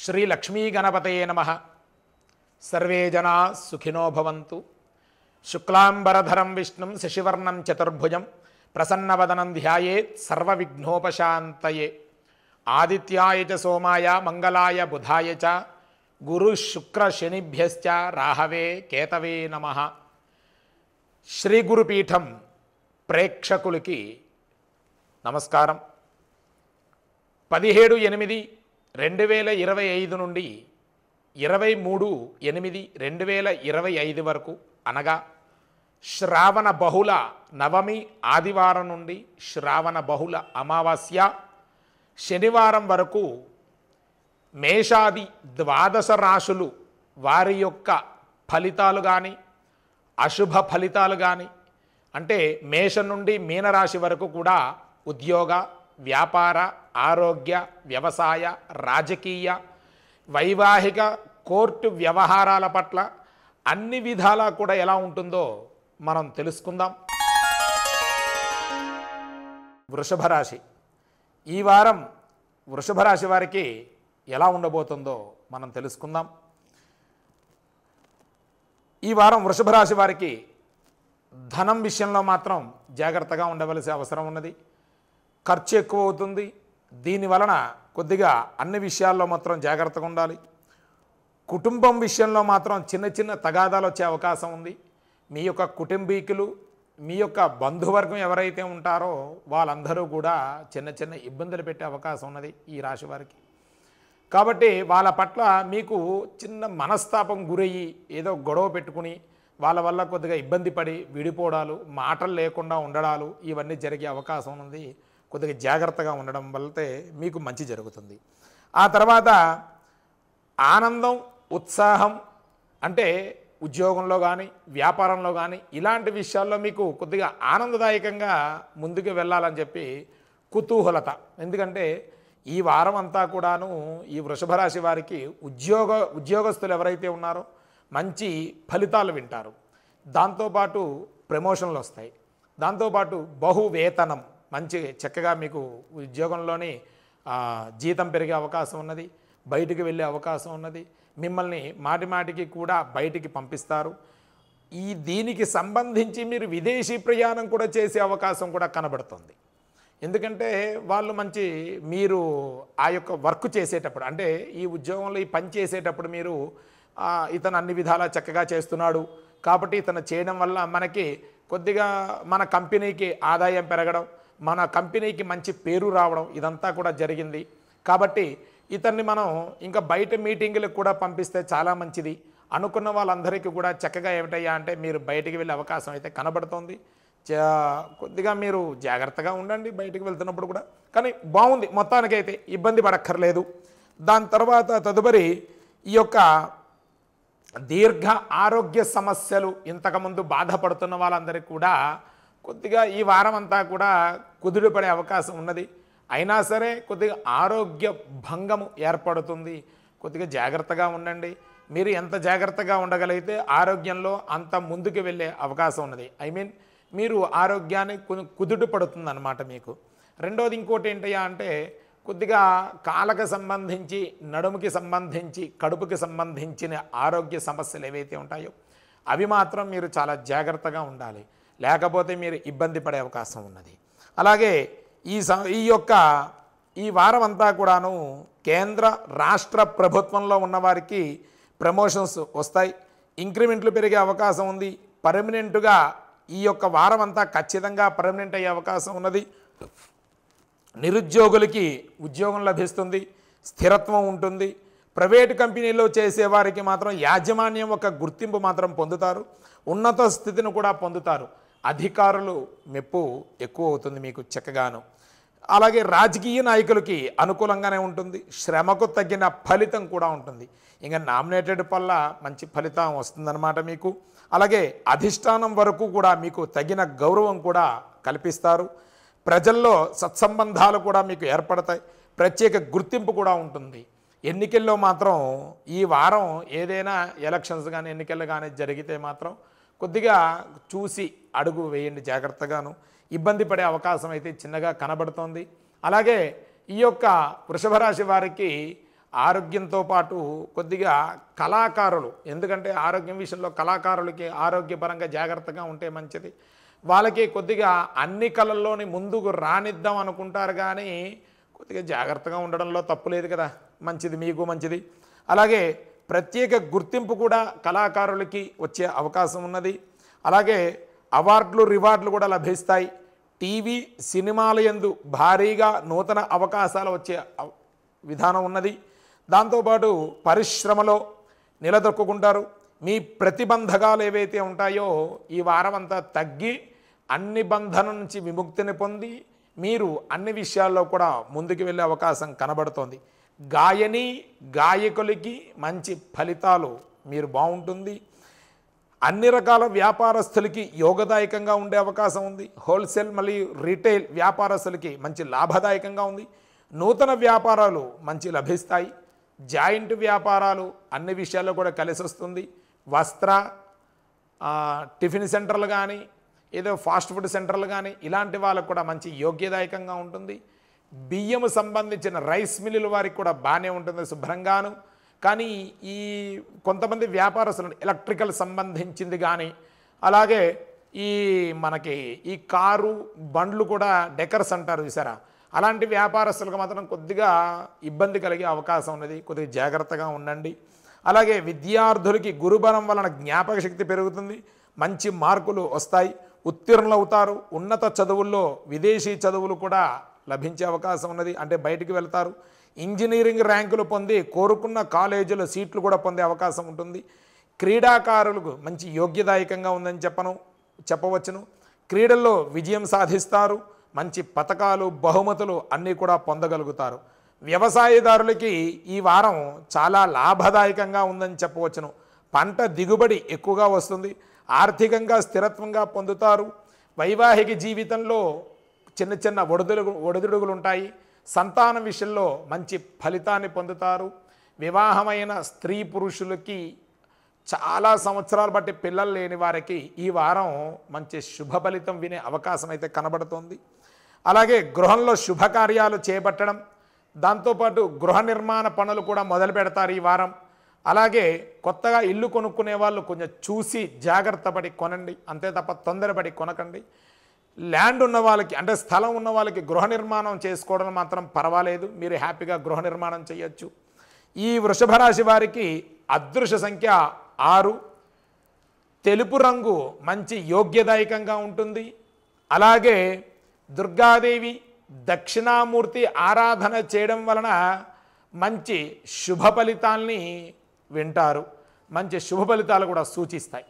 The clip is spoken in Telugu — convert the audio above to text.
శ్రీ లక్ష్మీ గణపతయే నమః. సర్వే జనా సుఖినో భవంతు. శుక్లాంబరధరం విష్ణుం శశివర్ణం చతుర్భుజం ప్రసన్నవదనం ధ్యాయేత్ సర్వవిఘ్నోపశాంతయే. ఆదిత్యాయ చ సోమాయ మంగళాయ బుధాయ చ గురు శుక్ర శనిభ్యశ్చ రాహవే కేతవే నమః. శ్రీ గురుపీఠం ప్రేక్షకులకి నమస్కారం. 17/8/2025 నుండి 23/8/2025 వరకు అనగా శ్రావణ బహుళ నవమి ఆదివారం నుండి శ్రావణ బహుళ అమావాస్య శనివారం వరకు మేషాది 12 రాశులు వారి యొక్క ఫలితాలు కానీ అశుభ ఫలితాలు కానీ అంటే మేషం నుండి మీనరాశి వరకు కూడా ఉద్యోగ, వ్యాపార, ఆరోగ్య, వ్యవసాయ, రాజకీయ, వైవాహిక, కోర్టు వ్యవహారాల పట్ల అన్ని విధాలా కూడా ఎలా ఉంటుందో మనం తెలుసుకుందాం. వృషభ రాశి ఈ వారం వృషభ రాశి వారికి ఎలా ఉండబోతుందో మనం తెలుసుకుందాం. ఈ వారం వృషభ రాశి వారికి ధనం విషయంలో మాత్రం జాగ్రత్తగా ఉండవలసిన అవసరం ఉన్నది. ఖర్చు ఎక్కువ అవుతుంది. దీనివలన కొద్దిగా అన్ని విషయాల్లో మాత్రం జాగ్రత్తగా ఉండాలి. కుటుంబం విషయంలో మాత్రం చిన్న చిన్న తగాదాలు వచ్చే అవకాశం ఉంది. మీ యొక్క కుటుంబీకులు, మీ యొక్క బంధువర్గం ఎవరైతే ఉంటారో వాళ్ళందరూ కూడా చిన్న చిన్న ఇబ్బందులు పెట్టే అవకాశం ఉన్నది ఈ రాశి వారికి. కాబట్టి వాళ్ళ పట్ల మీకు చిన్న మనస్తాపం గురయ్యి ఏదో గొడవ పెట్టుకుని వాళ్ళ వల్ల కొద్దిగా ఇబ్బంది పడి విడిపోవడాలు, మాటలు లేకుండా ఉండడాలు ఇవన్నీ జరిగే అవకాశం ఉంది. కొద్దిగా జాగ్రత్తగా ఉండడం వల్లతే మీకు మంచి జరుగుతుంది. ఆ తర్వాత ఆనందం, ఉత్సాహం అంటే ఉద్యోగంలో కానీ వ్యాపారంలో కానీ ఇలాంటి విషయాల్లో మీకు కొద్దిగా ఆనందదాయకంగా ముందుకు వెళ్ళాలని చెప్పి కుతూహలత. ఎందుకంటే ఈ వారం అంతా కూడాను ఈ వృషభ రాశి వారికి ఉద్యోగస్తులు ఎవరైతే ఉన్నారో మంచి ఫలితాలు వింటారు. దాంతోపాటు ప్రమోషన్లు వస్తాయి. దాంతోపాటు బహువేతనం మంచి చక్కగా మీకు ఉద్యోగంలోని జీతం పెరిగే అవకాశం ఉన్నది. బయటికి వెళ్ళే అవకాశం ఉన్నది. మిమ్మల్ని మాటిమాటికి కూడా బయటికి పంపిస్తారు. దీనికి సంబంధించి మీరు విదేశీ ప్రయాణం కూడా చేసే అవకాశం కూడా కనబడుతుంది. ఎందుకంటే వాళ్ళు మీరు ఆ యొక్క వర్క్ చేసేటప్పుడు అంటే ఈ ఉద్యోగంలో ఈ పని చేసేటప్పుడు మీరు ఇతను అన్ని విధాలా చక్కగా చేస్తున్నాడు కాబట్టి ఇతను చేయడం వల్ల మనకి కొద్దిగా మన కంపెనీకి ఆదాయం పెరగడం, మన కంపెనీకి మంచి పేరు రావడం ఇదంతా కూడా జరిగింది. కాబట్టి ఇతన్ని మనం ఇంకా బయట మీటింగులకు కూడా పంపిస్తే చాలా మంచిది అనుకున్న వాళ్ళందరికీ కూడా చక్కగా ఏమిటయ్యా అంటే మీరు బయటికి వెళ్ళే అవకాశం అయితే కనబడుతోంది. కొద్దిగా మీరు జాగ్రత్తగా ఉండండి బయటికి వెళ్తున్నప్పుడు కూడా. కానీ బాగుంది, మొత్తానికైతే ఇబ్బంది పడక్కర్లేదు. దాని తర్వాత తదుపరి ఈ యొక్క దీర్ఘ ఆరోగ్య సమస్యలు ఇంతకుముందు బాధపడుతున్న వాళ్ళందరికీ కూడా కొద్దిగా ఈ వారం అంతా కూడా కుదురు పడే అవకాశం ఉన్నది. అయినా సరే కొద్దిగా ఆరోగ్య భంగము ఏర్పడుతుంది. కొద్దిగా జాగ్రత్తగా ఉండండి. మీరు ఎంత జాగ్రత్తగా ఉండగలిగితే ఆరోగ్యంలో అంత ముందుకు వెళ్ళే అవకాశం ఉన్నది. మీరు ఆరోగ్యాన్ని కుదుట పడుతుంది అన్నమాట మీకు. రెండోది ఇంకోటి ఏంటయ్యా అంటే కొద్దిగా కాళ్ళకు సంబంధించి, నడుముకి సంబంధించి, కడుపుకి సంబంధించిన ఆరోగ్య సమస్యలు ఏవైతే ఉంటాయో అవి మాత్రం మీరు చాలా జాగ్రత్తగా ఉండాలి. లేకపోతే మీరు ఇబ్బంది పడే అవకాశం ఉన్నది. అలాగే ఈ వారం అంతా కూడాను కేంద్ర రాష్ట్ర ప్రభుత్వంలో ఉన్నవారికి ప్రమోషన్స్ వస్తాయి. ఇంక్రిమెంట్లు పెరిగే అవకాశం ఉంది. పర్మనెంట్గా ఈ యొక్క వారం అంతా ఖచ్చితంగా పర్మనెంట్ అయ్యే అవకాశం ఉన్నది. నిరుద్యోగులకి ఉద్యోగం లభిస్తుంది, స్థిరత్వం ఉంటుంది. ప్రైవేటు కంపెనీలో చేసేవారికి మాత్రం యాజమాన్యం ఒక గుర్తింపు మాత్రం పొందుతారు, ఉన్నత స్థితిని కూడా పొందుతారు. అధికారులు మెప్పు ఎక్కువ అవుతుంది మీకు చక్కగాను. అలాగే రాజకీయ నాయకులకి అనుకూలంగానే ఉంటుంది. శ్రమకు తగిన ఫలితం కూడా ఉంటుంది. ఇంకా నామినేటెడ్ వల్ల మంచి ఫలితం వస్తుందన్నమాట మీకు. అలాగే అధిష్టానం వరకు కూడా మీకు తగిన గౌరవం కూడా కల్పిస్తారు. ప్రజల్లో సత్సంబంధాలు కూడా మీకు ఏర్పడతాయి. ప్రత్యేక గుర్తింపు కూడా ఉంటుంది. ఎన్నికల్లో మాత్రం ఈ వారం ఏదైనా ఎలక్షన్స్ కానీ ఎన్నికలు కానీ జరిగితే మాత్రం కొద్దిగా చూసి అడుగు వేయండి జాగ్రత్తగాను. ఇబ్బంది పడే అవకాశం అయితే చిన్నగా కనబడుతోంది. అలాగే ఈ యొక్క వృషభ రాశి వారికి ఆరోగ్యంతో పాటు కొద్దిగా కళాకారులు, ఎందుకంటే ఆరోగ్యం విషయంలో కళాకారులకి ఆరోగ్యపరంగా జాగ్రత్తగా ఉంటే మంచిది. వాళ్ళకి కొద్దిగా అన్ని కళల్లోని ముందుకు రానిద్దాం అనుకుంటారు, కానీ కొద్దిగా జాగ్రత్తగా ఉండడంలో తప్పు లేదు కదా, మంచిది, మీకు మంచిది. అలాగే ప్రత్యేక గుర్తింపు కూడా కళాకారులకి వచ్చే అవకాశం ఉన్నది. అలాగే అవార్డులు రివార్డులు కూడా లభిస్తాయి. టీవీ సినిమాల యందు భారీగా నూతన అవకాశాలు వచ్చే విధానం ఉన్నది. దాంతోపాటు పరిశ్రమలో నిలదొక్కుంటారు. మీ ప్రతిబంధకాలు ఏవైతే ఉంటాయో ఈ వారం అంతా తగ్గి అన్ని బంధన నుంచి విముక్తిని పొంది మీరు అన్ని విషయాల్లో కూడా ముందుకు వెళ్ళే అవకాశం కనబడుతోంది. గాయని గాయకులకి మంచి ఫలితాలు మీరు బాగుంటుంది. అన్ని రకాల వ్యాపారస్తులకి యోగదాయకంగా ఉండే అవకాశం ఉంది. హోల్సేల్ మరియు రీటైల్ వ్యాపారస్తులకి మంచి లాభదాయకంగా ఉంది. నూతన వ్యాపారాలు మంచి లభిస్తాయి. జాయింట్ వ్యాపారాలు అన్ని విషయాల్లో కూడా కలిసి వస్తుంది. వస్త్ర టిఫిన్ సెంటర్లు కానీ ఏదో ఫాస్ట్ ఫుడ్ సెంటర్లు కానీ ఇలాంటి వాళ్ళకు కూడా మంచి యోగ్యదాయకంగా ఉంటుంది. బియ్యం సంబంధించిన రైస్ మిల్లుల వారికి కూడా బాగానే ఉంటుంది శుభ్రంగాను. కానీ ఈ కొంతమంది వ్యాపారస్తులు ఎలక్ట్రికల్ సంబంధించింది కానీ అలాగే ఈ మనకి ఈ కారు బండ్లు కూడా డెకర్స్ అంటారు చూసారా, అలాంటి వ్యాపారస్తులకు మాత్రం కొద్దిగా ఇబ్బంది కలిగే అవకాశం ఉన్నది. కొద్దిగా జాగ్రత్తగా ఉండండి. అలాగే విద్యార్థులకి గురుబలం వలన జ్ఞాపక శక్తి పెరుగుతుంది. మంచి మార్కులు వస్తాయి. ఉత్తీర్ణులు అవుతారు. ఉన్నత చదువుల్లో విదేశీ చదువులు కూడా లభించే అవకాశం ఉన్నది, అంటే బయటికి వెళ్తారు. ఇంజనీరింగ్ ర్యాంకులు పొంది కోరుకున్న కాలేజీలో సీట్లు కూడా పొందే అవకాశం ఉంటుంది. క్రీడాకారులకు మంచి యోగ్యదాయకంగా ఉందని చెప్పవచ్చును. క్రీడల్లో విజయం సాధిస్తారు. మంచి పథకాలు బహుమతులు అన్నీ కూడా పొందగలుగుతారు. వ్యవసాయదారులకి ఈ వారం చాలా లాభదాయకంగా ఉందని చెప్పవచ్చును. పంట దిగుబడి ఎక్కువగా వస్తుంది. ఆర్థికంగా స్థిరత్వంగా పొందుతారు. వైవాహిక జీవితంలో చిన్న చిన్న ఒడిదుడుగులు ఉంటాయి. సంతానం విషయంలో మంచి ఫలితాన్ని పొందుతారు. వివాహమైన స్త్రీ పురుషులకి చాలా సంవత్సరాలు బట్టి పిల్లలు లేని వారికి ఈ వారం మంచి శుభ ఫలితం వినే అవకాశం అయితే కనబడుతోంది. అలాగే గృహంలో శుభకార్యాలు చేపట్టడం, దాంతోపాటు గృహ నిర్మాణ పనులు కూడా మొదలు పెడతారు ఈ వారం. అలాగే కొత్తగా ఇల్లు కొనుక్కునే వాళ్ళు కొంచెం చూసి జాగ్రత్త పడి కొనండి, అంతే తప్ప తొందరపడి కొనకండి. ల్యాండ్ ఉన్న వాళ్ళకి అంటే స్థలం ఉన్న వాళ్ళకి గృహ నిర్మాణం చేసుకోవడం మాత్రం పర్వాలేదు, మీరు హ్యాపీగా గృహ నిర్మాణం చేయొచ్చు. ఈ వృషభ రాశి వారికి అదృష్ట సంఖ్య 6. తెలుపు రంగు మంచి యోగ్యదాయకంగా ఉంటుంది. అలాగే దుర్గాదేవి దక్షిణామూర్తి ఆరాధన చేయడం వలన మంచి శుభ ఫలితాల్ని వింటారు. మంచి శుభ ఫలితాలు కూడా సూచిస్తాయి.